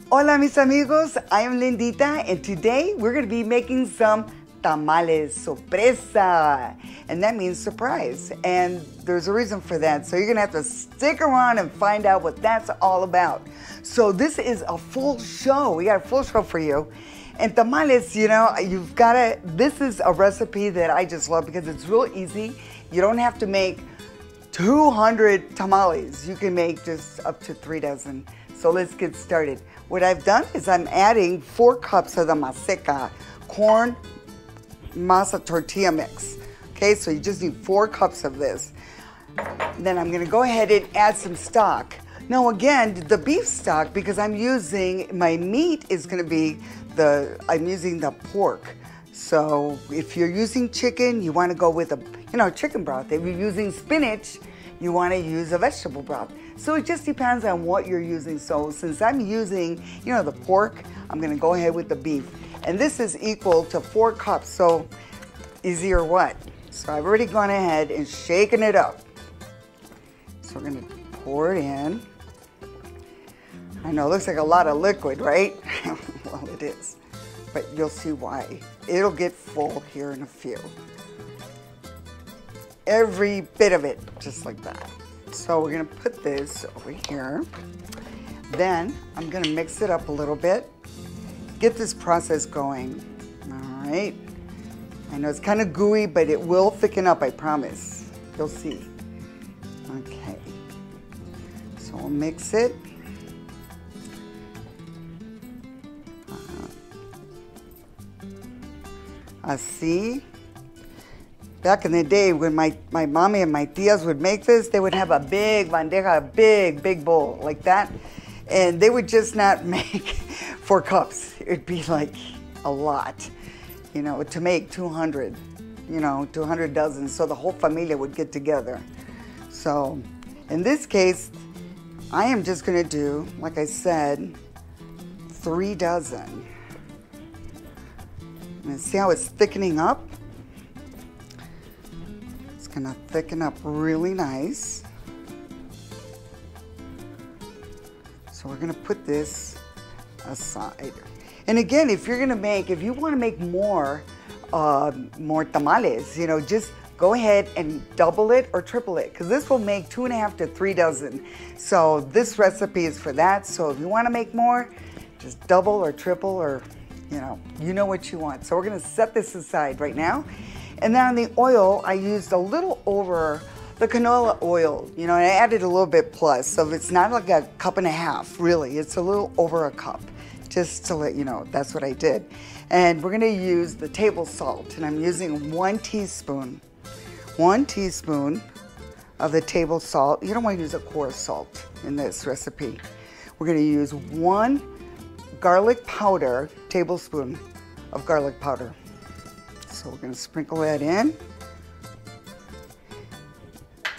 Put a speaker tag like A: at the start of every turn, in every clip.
A: Hola mis amigos, I am Lindita and today we're going to be making some tamales sorpresa, and that means surprise, and there's a reason for that, so you're going to have to stick around and find out what that's all about. So this is a full show. We got a full show for you. And tamales, you know, this is a recipe that I just love because it's real easy. You don't have to make 200 tamales. You can make just up to 3 dozen. So let's get started. What I've done is I'm adding 4 cups of the maseca, corn masa tortilla mix. Okay, so you just need 4 cups of this. Then I'm gonna go ahead and add some stock. Now again, the beef stock, because I'm using, my meat is gonna be I'm using the pork. So if you're using chicken, you wanna go with chicken broth. If you're using spinach, you wanna use a vegetable broth. So it just depends on what you're using. So since I'm using, the pork, I'm gonna go ahead with the beef. And this is equal to 4 cups, so easy or what? So I've already gone ahead and shaken it up. So we're gonna pour it in. I know it looks like a lot of liquid, right? Well, it is, but you'll see why. It'll get full here in a few. Every bit of it, just like that. So we're gonna put this over here. Then I'm gonna mix it up a little bit. Get this process going, all right? I know it's kind of gooey, but it will thicken up, I promise. You'll see. Okay, so we'll mix it. Así. Back in the day when my mommy and my tias would make this, they would have a big bandeja, a big bowl like that. And they would just not make 4 cups. It'd be like a lot, to make 200, 200 dozen. So the whole familia would get together. So in this case, I am just gonna do, like I said, 3 dozen. And see how it's thickening up? It's gonna thicken up really nice. So we're gonna put this aside. And again, if you want to make more tamales, just go ahead and double it or triple it, because this will make 2.5 to 3 dozen. So this recipe is for that. So if you want to make more, just double or triple, or you know what you want. So we're gonna set this aside right now. And then on the oil, I used a little over the canola oil, and I added a little bit plus. So it's not like a 1.5 cups, really. It's a little over a cup, just to let you know, that's what I did. And we're gonna use the table salt, and I'm using 1 teaspoon. 1 teaspoon of the table salt. You don't wanna use a coarse salt in this recipe. We're gonna use 1 garlic powder, tablespoon of garlic powder. So we're gonna sprinkle that in.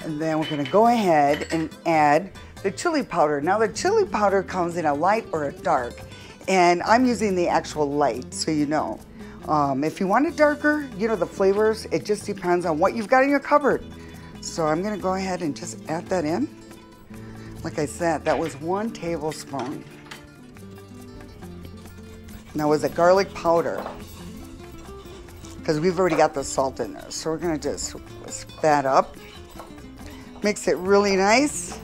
A: And then we're gonna go ahead and add the chili powder. Now the chili powder comes in a light or a dark, and I'm using the actual light, so you know. If you want it darker, the flavors, it just depends on what you've got in your cupboard. So I'm gonna go ahead and just add that in. Like I said, that was 1 tablespoon. Now was a garlic powder, because we've already got the salt in there. So we're gonna just whisk that up. Mix it really nice.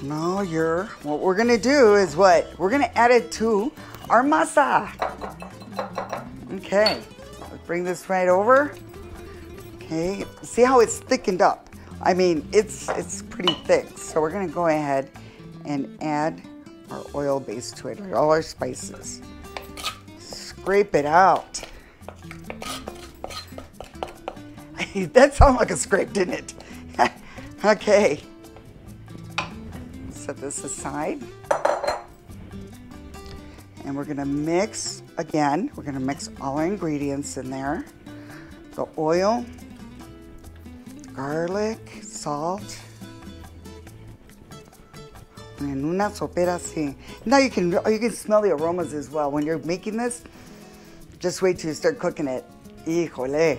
A: Now what we're gonna do is what? We're gonna add it to our masa. Okay, let's bring this right over. Okay, see how it's thickened up? I mean, it's pretty thick. So we're gonna go ahead and add our oil base to it, all our spices. Scrape it out. That sounded like a scrape, didn't it? Okay. Set this aside. And we're gonna mix, again, we're gonna mix all our ingredients in there. The oil, garlic, salt, and una sopera así. Now you can smell the aromas as well. When you're making this, just wait till you start cooking it. Híjole.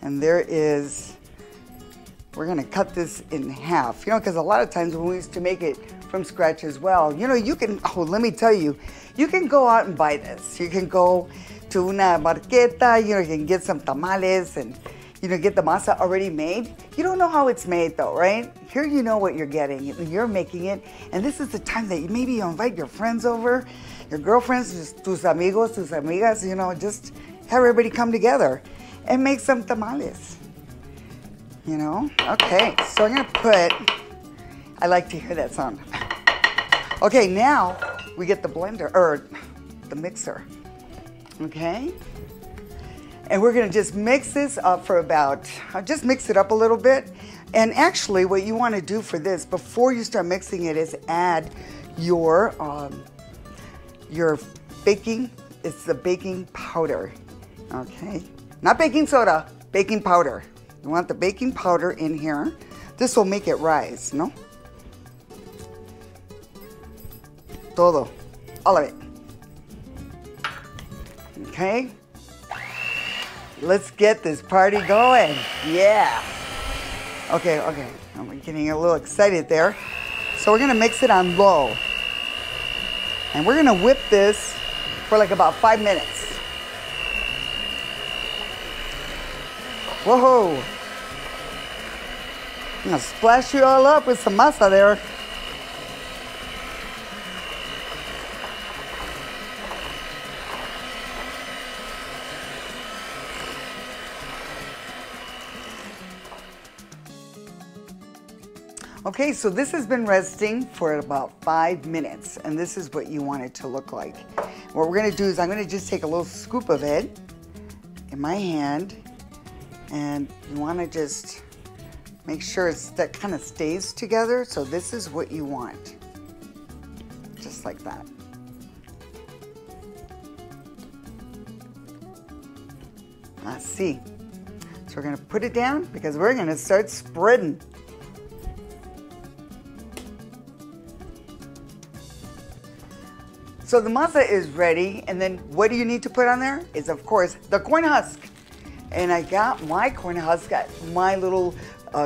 A: And there is we're gonna cut this in half, you know, because a lot of times when we used to make it from scratch as well, you know, you can, oh, let me tell you, you can go out and buy this. You can go to una marqueta, you know, you can get some tamales and, you know, get the masa already made. You don't know how it's made though, right? Here you know what you're getting, you're making it, and this is the time that maybe you invite your friends over, your girlfriends, just tus amigos, tus amigas, you know, just have everybody come together and make some tamales. You know? Okay, so I'm gonna put, I like to hear that sound. Okay, now we get the blender, or the mixer, okay? And we're gonna just mix this up for about, just mix it up a little bit. And actually what you wanna do for this, before you start mixing it, is add your baking, it's the baking powder, okay? Not baking soda, baking powder. You want the baking powder in here. This will make it rise, no? Todo, all of it. Okay? Let's get this party going. Yeah. Okay, I'm getting a little excited there. So we're gonna mix it on low. And we're gonna whip this for like about 5 minutes. Whoa. I'm gonna splash you all up with some masa there. Okay, so this has been resting for about 5 minutes, and this is what you want it to look like. What we're gonna do is I'm gonna just take a little scoop of it in my hand, and you wanna just make sure that kind of stays together. So this is what you want, just like that. Let's see. So we're gonna put it down because we're gonna start spreading. So the masa is ready, and then what do you need to put on there? Is of course the corn husk. And I got my corn husk at my little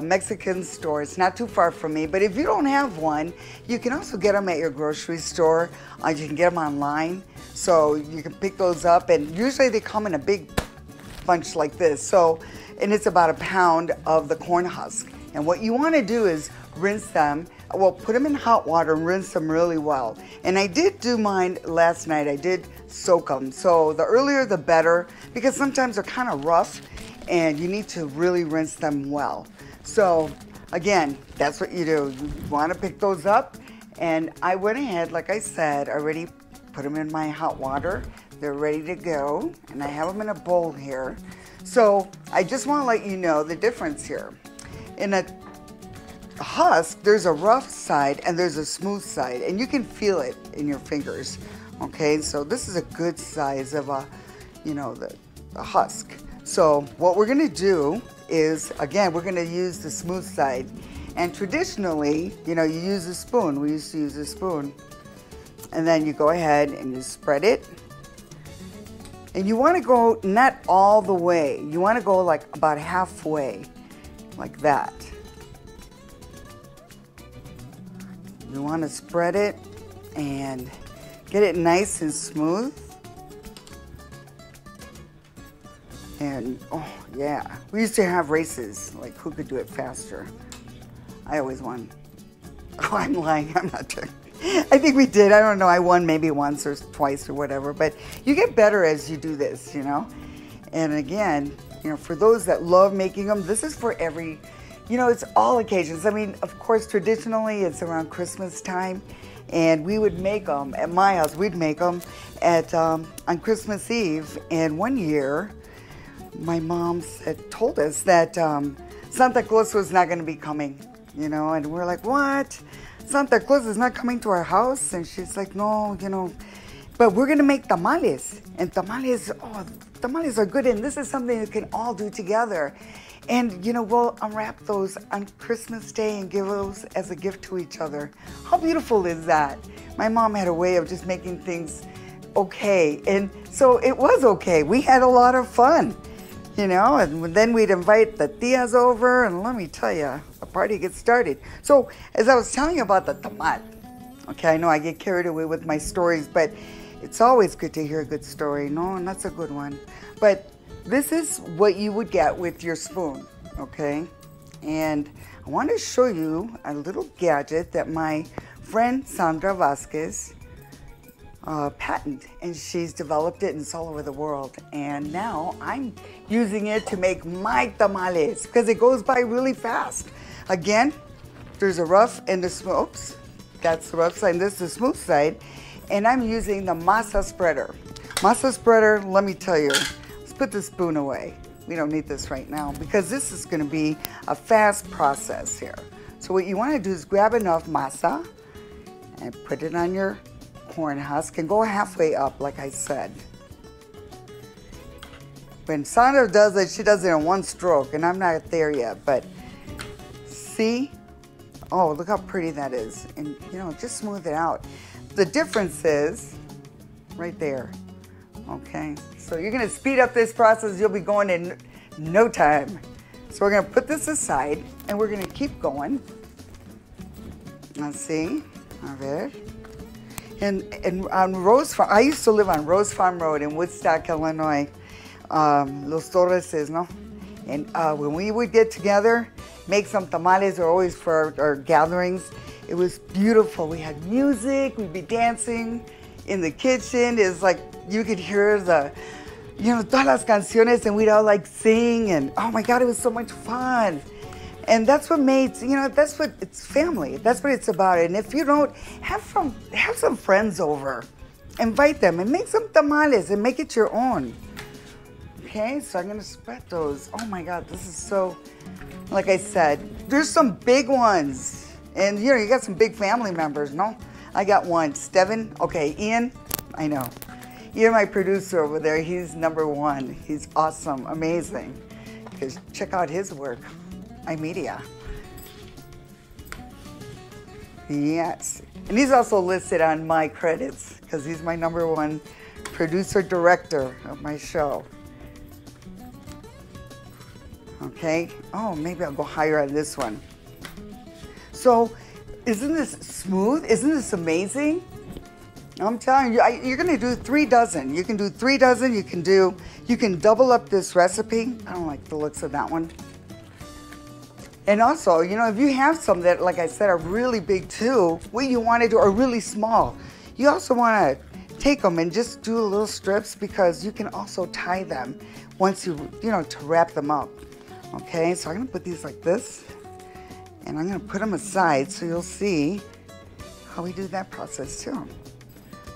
A: Mexican store. It's not too far from me, but if you don't have one, you can also get them at your grocery store. You can get them online, so you can pick those up, and usually they come in a big bunch like this. So, and it's about 1 pound of the corn husk. And what you want to do is rinse them. Well, put them in hot water and rinse them really well. And I did do mine last night. I did soak them. So the earlier the better, because sometimes they're kind of rough and you need to really rinse them well. So again, that's what you do. You want to pick those up. And I went ahead, like I said, already put them in my hot water. They're ready to go. And I have them in a bowl here. So I just want to let you know the difference here. In a husk, there's a rough side and there's a smooth side, and you can feel it in your fingers. Okay, so this is a good size of a, you know, the husk. So what we're gonna do is, again, we're gonna use the smooth side. And traditionally, you know, you use a spoon. We used to use a spoon. And then you go ahead and you spread it. And you wanna go not all the way. You wanna go like about halfway, like that. You want to spread it and get it nice and smooth. And oh yeah, we used to have races, like who could do it faster. I always won. Oh, I'm lying, I'm not doing. I think we did, I don't know, I won maybe once or twice or whatever, but you get better as you do this, you know. And again, you know, for those that love making them, this is for every, you know, it's all occasions. I mean, of course, traditionally, it's around Christmas time, and we would make them at my house. We'd make them at on Christmas Eve. And one year, my mom told us that Santa Claus was not going to be coming, you know, and we're like, what? Santa Claus is not coming to our house? And she's like, no, you know, but we're going to make tamales. And tamales, oh, tamales are good, and this is something you can all do together. And, you know, we'll unwrap those on Christmas Day and give those as a gift to each other. How beautiful is that? My mom had a way of just making things okay. And so it was okay. We had a lot of fun. you know, and then we'd invite the tias over, and let me tell you, the party gets started. So, as I was telling you about the tamal, okay, I know I get carried away with my stories, but it's always good to hear a good story. No, and that's a good one. But this is what you would get with your spoon, okay? And I want to show you a little gadget that my friend Sandra Vasquez patent, and she's developed it and it's all over the world. And now I'm using it to make my tamales because it goes by really fast. Again, there's a rough and the smooth. Oops, that's the rough side and this is the smooth side. And I'm using the masa spreader. Masa spreader, let me tell you, let's put the spoon away. We don't need this right now because this is going to be a fast process here. So what you want to do is grab enough masa and put it on your corn husk and go halfway up, like I said. When Sandra does it, she does it in one stroke, and I'm not there yet, but see? Oh, look how pretty that is. And, you know, just smooth it out. The difference is right there, okay? So you're gonna speed up this process. You'll be going in no time. So we're gonna put this aside, and we're gonna keep going. Let's see, a ver. And on Rose Farm, I used to live on Rose Farm Road in Woodstock, Illinois. Los Torreses, no? And when we would get together, make some tamales, or always for our gatherings, it was beautiful. We had music, we'd be dancing in the kitchen. It's like you could hear the, you know, todas las canciones, and we'd all like sing, and oh my God, it was so much fun. And that's what made, you know, that's what, it's family. That's what it's about. And if you don't, have some friends over. Invite them and make some tamales and make it your own. Okay, so I'm gonna spread those. Oh my God, this is so, like I said, there's some big ones. And you know, you got some big family members, no? I got one, Steven, okay, Ian, I know. Ian, my producer over there, he's #1. He's awesome, amazing. Because check out his work. iMedia. Yes. And he's also listed on my credits because he's my #1 producer director of my show. Okay. Oh, maybe I'll go higher on this one. So, isn't this smooth? Isn't this amazing? I'm telling you, you're gonna do 3 dozen. You can do 3 dozen. You can double up this recipe. I don't like the looks of that one. And also, you know, if you have some that, like I said, are really big too, what you want to do are really small. You also want to take them and just do little strips because you can also tie them once you know, to wrap them up. Okay, so I'm going to put these like this, and I'm going to put them aside so you'll see how we do that process too.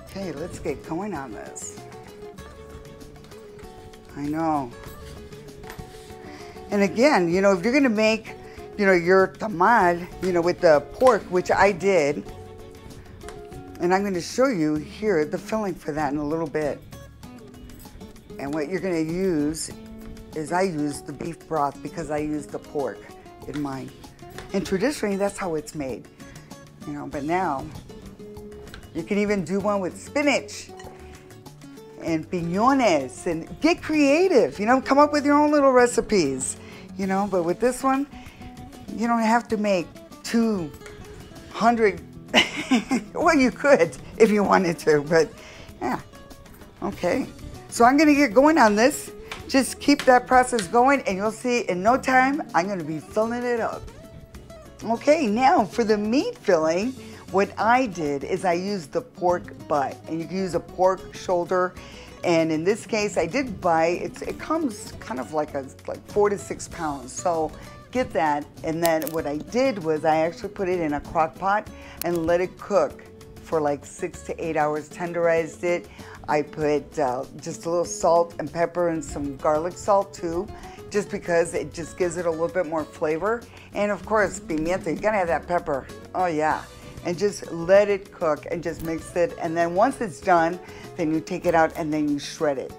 A: Okay, let's get going on this. I know. And again, you know, if you're going to make, you know, your tamal, you know, with the pork, which I did, and I'm going to show you here the filling for that in a little bit. And what you're going to use is I use the beef broth because I use the pork in mine. And traditionally, that's how it's made, you know, but now you can even do one with spinach and piñones and get creative, you know, come up with your own little recipes, you know, but with this one, you don't have to make 200, well, you could if you wanted to, but yeah, okay. So I'm gonna get going on this. Just keep that process going and you'll see in no time, I'm gonna be filling it up. Okay, now for the meat filling, what I did is I used the pork butt, and you can use a pork shoulder. And in this case, I did buy, it comes kind of like 4 to 6 pounds. So get that. And then what I did was I actually put it in a crock pot and let it cook for like 6 to 8 hours, tenderized it. I put just a little salt and pepper and some garlic salt too, just because it just gives it a little bit more flavor. And of course, pimienta, you gotta have that pepper. Oh yeah. And just let it cook and just mix it. And then once it's done, then you take it out and then you shred it,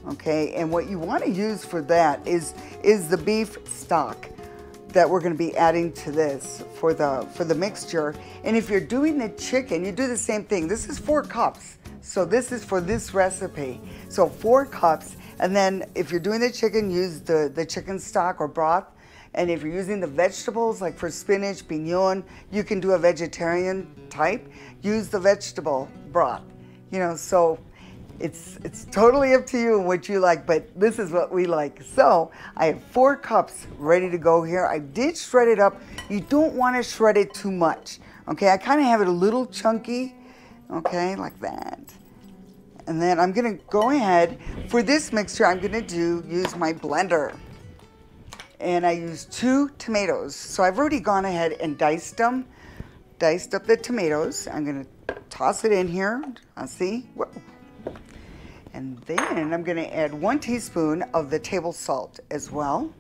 A: okay? And what you wanna use for that is the beef stock that we're gonna be adding to this for the mixture. And if you're doing the chicken, you do the same thing. This is 4 cups. So this is for this recipe. So 4 cups, And then if you're doing the chicken, use the chicken stock or broth. And if you're using the vegetables, like for spinach, piñón, you can do a vegetarian type. Use the vegetable broth. You know, so it's totally up to you and what you like, but this is what we like. So I have 4 cups ready to go here. I did shred it up. You don't want to shred it too much. Okay, I kind of have it a little chunky. Okay, like that. And then I'm gonna go ahead, for this mixture, I'm gonna use my blender. And I use 2 tomatoes. So I've already gone ahead and diced up the tomatoes. I'm gonna toss it in here, see? Whoa. And then I'm gonna add 1 teaspoon of the table salt as well.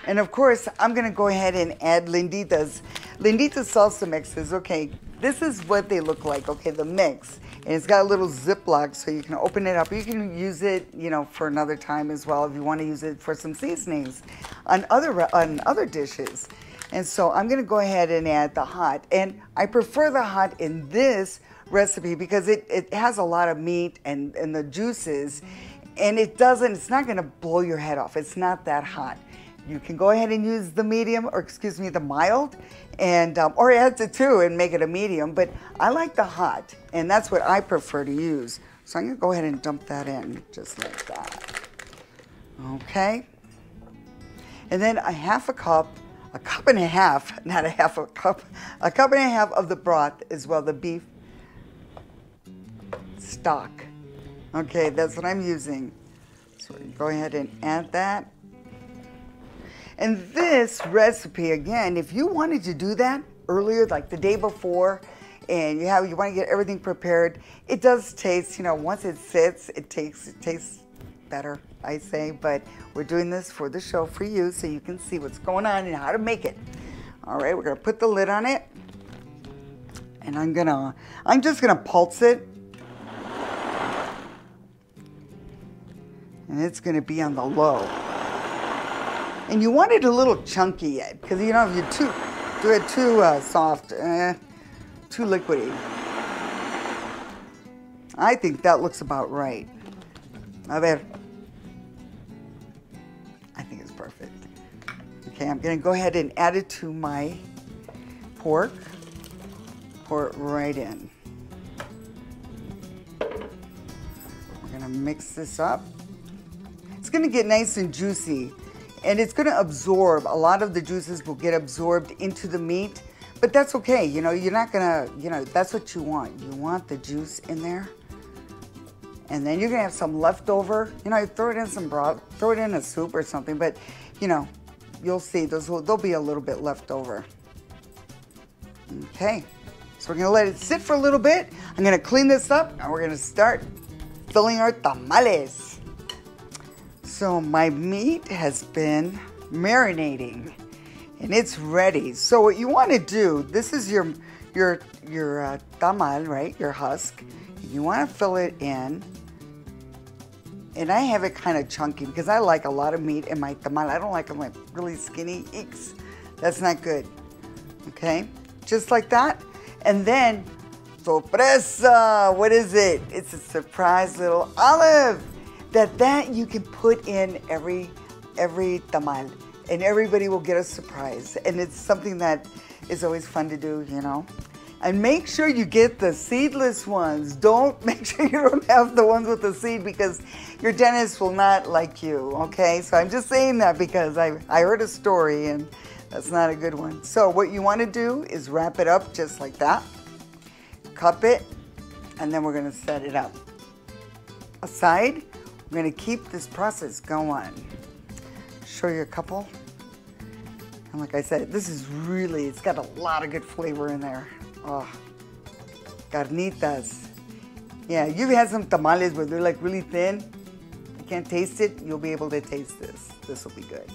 A: And of course, I'm gonna go ahead and add Linditas. Linditas salsa mixes, okay, this is what they look like, okay, the mix. And it's got a little Ziploc so you can open it up. You can use it, you know, for another time as well if you want to use it for some seasonings on other dishes. And so I'm going to go ahead and add the hot. And I prefer the hot in this recipe because it has a lot of meat and the juices. And it's not going to blow your head off. It's not that hot. You can go ahead and use the medium, or excuse me, the mild, and or add to 2 and make it a medium. But I like the hot, and that's what I prefer to use. So I'm gonna go ahead and dump that in just like that. Okay. And then a cup and a half, not a half a cup and a half of the broth as well, the beef stock. Okay, that's what I'm using. So we can go ahead and add that. And this recipe, again, if you wanted to do that earlier, like the day before, and you want to get everything prepared, it does taste, you know, once it sits, it tastes better, I say. But we're doing this for the show for you so you can see what's going on and how to make it. All right, we're gonna put the lid on it, and I'm just gonna pulse it, and it's gonna be on the low. And you want it a little chunky yet, because you know if you do it too soft, too liquidy. I think that looks about right. A ver. I think it's perfect. Okay, I'm gonna go ahead and add it to my pork. Pour it right in. We're gonna mix this up. It's gonna get nice and juicy. And it's going to absorb, a lot of the juices will get absorbed into the meat, but that's okay. You know, you're not going to, you know, that's what you want. You want the juice in there. And then you're going to have some leftover, you know, you throw it in some broth, throw it in a soup or something, but, you know, you'll see there'll be a little bit left over. Okay, so we're going to let it sit for a little bit. I'm going to clean this up, and we're going to start filling our tamales. So my meat has been marinating and it's ready. So what you want to do, this is your tamal, right? Your husk. You want to fill it in. And I have it kind of chunky because I like a lot of meat in my tamal. I don't like them like really skinny. Eeks. That's not good. Okay? Just like that. And then, sorpresa! What is it? It's a surprise little olive. That you can put in every tamal, and everybody will get a surprise. And it's something that is always fun to do, you know. And make sure you get the seedless ones. Make sure you don't have the ones with the seed because your dentist will not like you, okay? So I'm just saying that because I heard a story and that's not a good one. So what you want to do is wrap it up just like that, cup it, and then we're going to set it up aside. We're going to keep this process going. Show you a couple. And like I said, this is really, it's got a lot of good flavor in there. Oh, Carnitas. Yeah, you've had some tamales where they're like really thin. You can't taste it. You'll be able to taste this. This will be good.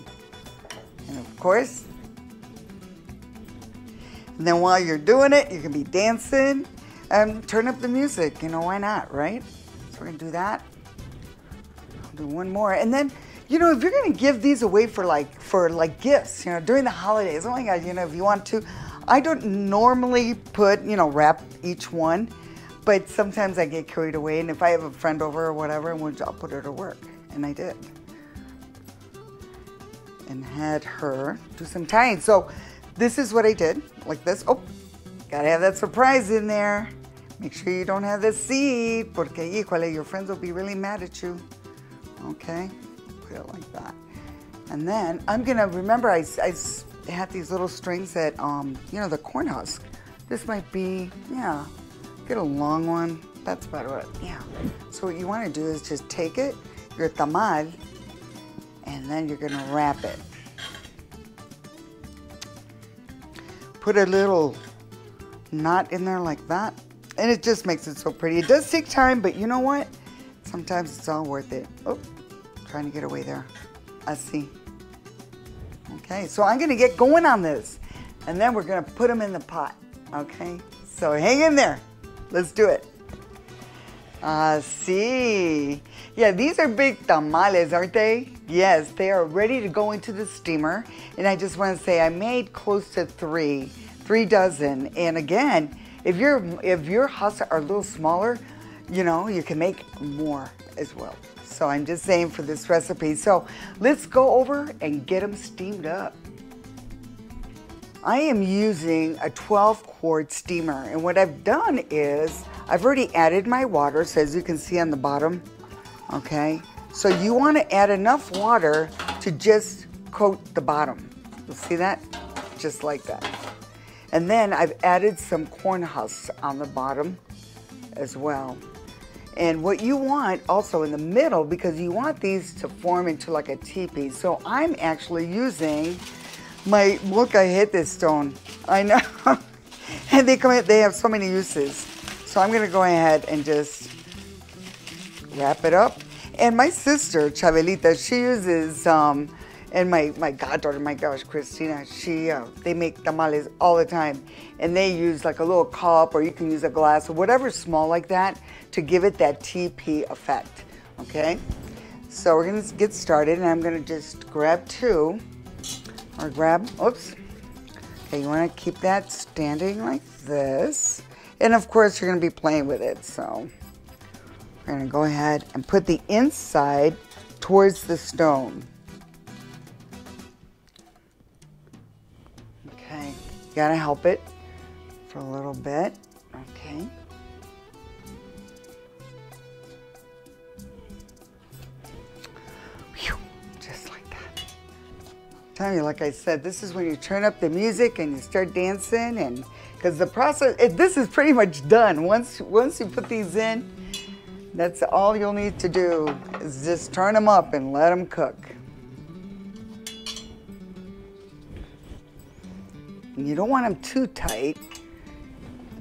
A: And of course, and then while you're doing it, you can be dancing and turn up the music. You know, why not, right? So we're going to do that. Do one more, and then, you know, if you're gonna give these away for gifts, you know, during the holidays, oh my God, you know, if you want to, I don't normally put, you know, wrap each one. But sometimes I get carried away, and if I have a friend over or whatever, I'll put her to work. And I did. And had her do some tying. So this is what I did, like this. Oh, gotta have that surprise in there. Make sure you don't have the seed, porque, híjole, your friends will be really mad at you. Okay, put it like that. And then I'm gonna, remember I had these little strings that, you know, the corn husk. This might be, yeah, get a long one. That's about it, yeah. So what you wanna do is just take it, your tamal, and then you're gonna wrap it. Put a little knot in there like that, and it just makes it so pretty. It does take time, but you know what? Sometimes it's all worth it. Oh, trying to get away there. I see. Okay, so I'm gonna get going on this, and then we're gonna put them in the pot, okay? So hang in there. Let's do it. See. Yeah, these are big tamales, aren't they? Yes, they are ready to go into the steamer. And I just want to say I made close to three dozen. And again, if your husks are a little smaller, you know, you can make more as well. So I'm just saying for this recipe. So let's go over and get them steamed up. I am using a 12-quart steamer, and what I've done is I've already added my water, so as you can see on the bottom, okay? So you want to add enough water to just coat the bottom. You'll see that? Just like that. And then I've added some corn husks on the bottom as well. And what you want also in the middle, because you want these to form into like a teepee, so I'm actually using look, I hit this stone. I know. And they have so many uses. So I'm gonna go ahead and just wrap it up. And my sister, Chabelita, she uses, and my goddaughter, my gosh, Christina, they make tamales all the time. And they use like a little cup, or you can use a glass, or whatever small like that to give it that teepee effect, okay? So we're gonna get started, and I'm gonna just grab two. Or grab, oops. Okay, you wanna keep that standing like this. And of course you're gonna be playing with it, so we're gonna go ahead and put the inside towards the stone. Okay, you gotta help it for a little bit, okay. You, like I said, this is when you turn up the music and you start dancing, and because the process, this is pretty much done. Once you put these in, that's all you'll need to do is just turn them up and let them cook. And you don't want them too tight,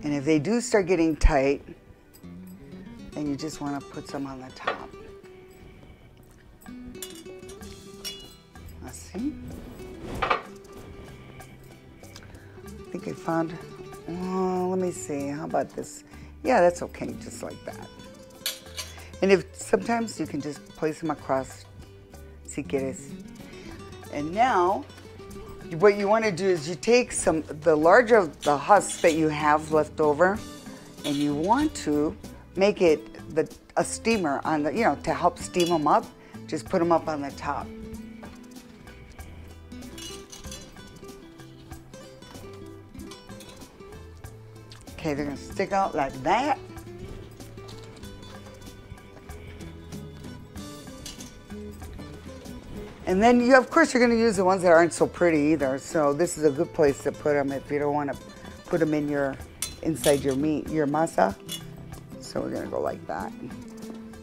A: and if they do start getting tight, then you just want to put some on the top. Let's see. I think I found, let me see, how about this? Yeah, that's okay, just like that. And if sometimes you can just place them across, si quieres. And now, what you want to do is you take the larger of the husks that you have left over, and you want to make it a steamer on the, you know, to help steam them up. Just put them up on the top. Okay, they're gonna stick out like that. And then you, of course, you're gonna use the ones that aren't so pretty either. So this is a good place to put them if you don't wanna put them in inside your meat, your masa. So we're gonna go like that.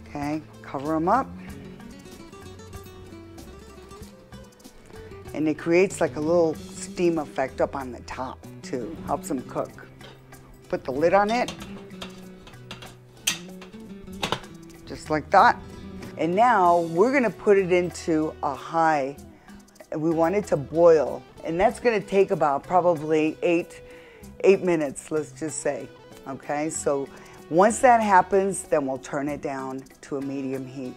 A: Okay, cover them up. And it creates like a little steam effect up on the top too, helps them cook. Put the lid on it, just like that. And now we're gonna put it into a high, and we want it to boil. And that's gonna take about probably eight minutes, let's just say, okay? So once that happens, then we'll turn it down to a medium heat.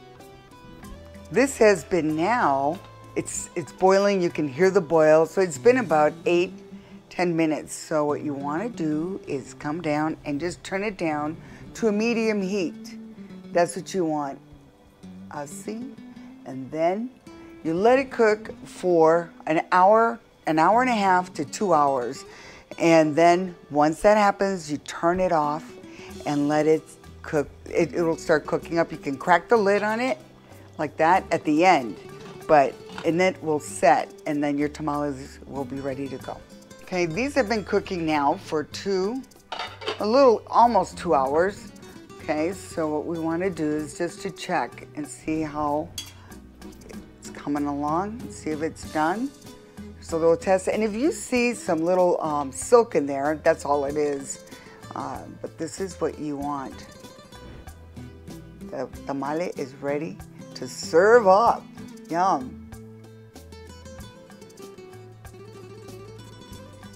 A: This has been now, it's boiling, you can hear the boil. So it's been about 8-10 minutes. So what you want to do is come down and just turn it down to a medium heat. That's what you want. Así. And then you let it cook for an hour and a half to 2 hours. And then once that happens, you turn it off and let it cook. It'll start cooking up. You can crack the lid on it like that at the end, and it will set, and then your tamales will be ready to go. Okay, these have been cooking now for almost 2 hours. Okay, so what we want to do is just to check and see how it's coming along, see if it's done. So they'll test it, and if you see some little silk in there, that's all it is. But this is what you want. The tamale is ready to serve up. Yum.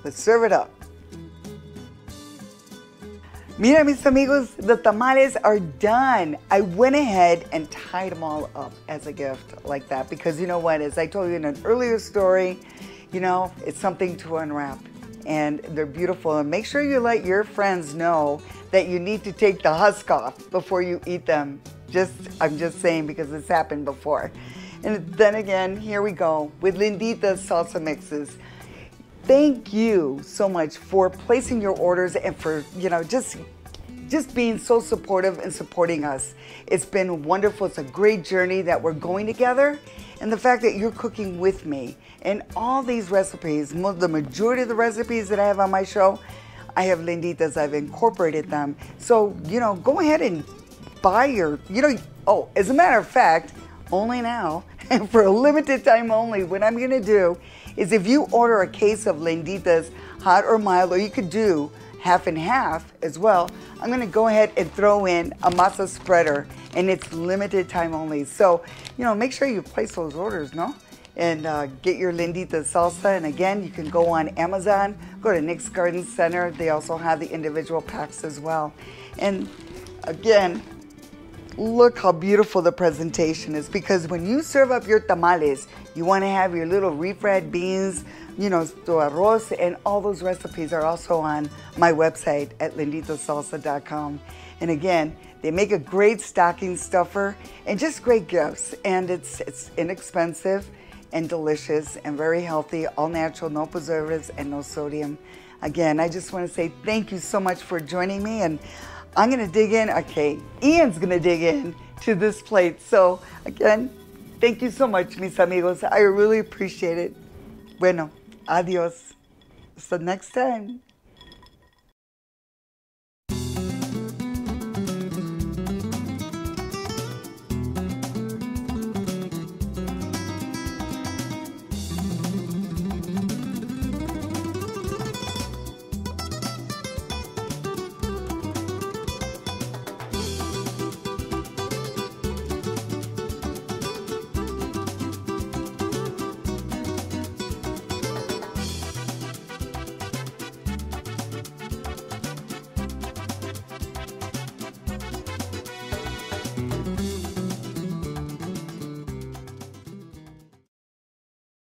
A: Let's serve it up. Mira, mis amigos, the tamales are done. I went ahead and tied them all up as a gift like that because you know what, as I told you in an earlier story, you know, it's something to unwrap and they're beautiful. And make sure you let your friends know that you need to take the husk off before you eat them. I'm just saying because it's happened before. And then again, here we go with Lindita's salsa mixes. Thank you so much for placing your orders and for, you know, just being so supportive and supporting us. It's been wonderful. It's a great journey that we're going together. And the fact that you're cooking with me and all these recipes, the majority of the recipes that I have on my show, I have Linditas. I've incorporated them. So, you know, go ahead and buy your, oh, as a matter of fact, only now, and for a limited time only, what I'm gonna do is if you order a case of Linditas, hot or mild, or you could do half and half as well, I'm gonna go ahead and throw in a masa spreader, and it's limited time only. So, you know, make sure you place those orders, no? And get your Lindita salsa. And again, you can go on Amazon, go to Nick's Garden Center. They also have the individual packs as well. And again, look how beautiful the presentation is, because when you serve up your tamales, you want to have your little refried beans, you know, tu arroz, and all those recipes are also on my website at linditasalsa.com. And again, they make a great stocking stuffer and just great gifts. And it's inexpensive and delicious and very healthy, all natural, no preservatives and no sodium. Again, I just want to say thank you so much for joining me, and I'm gonna dig in, okay, Ian's gonna dig in to this plate. So again, thank you so much, mis amigos. I really appreciate it. Bueno, adios. Hasta next time.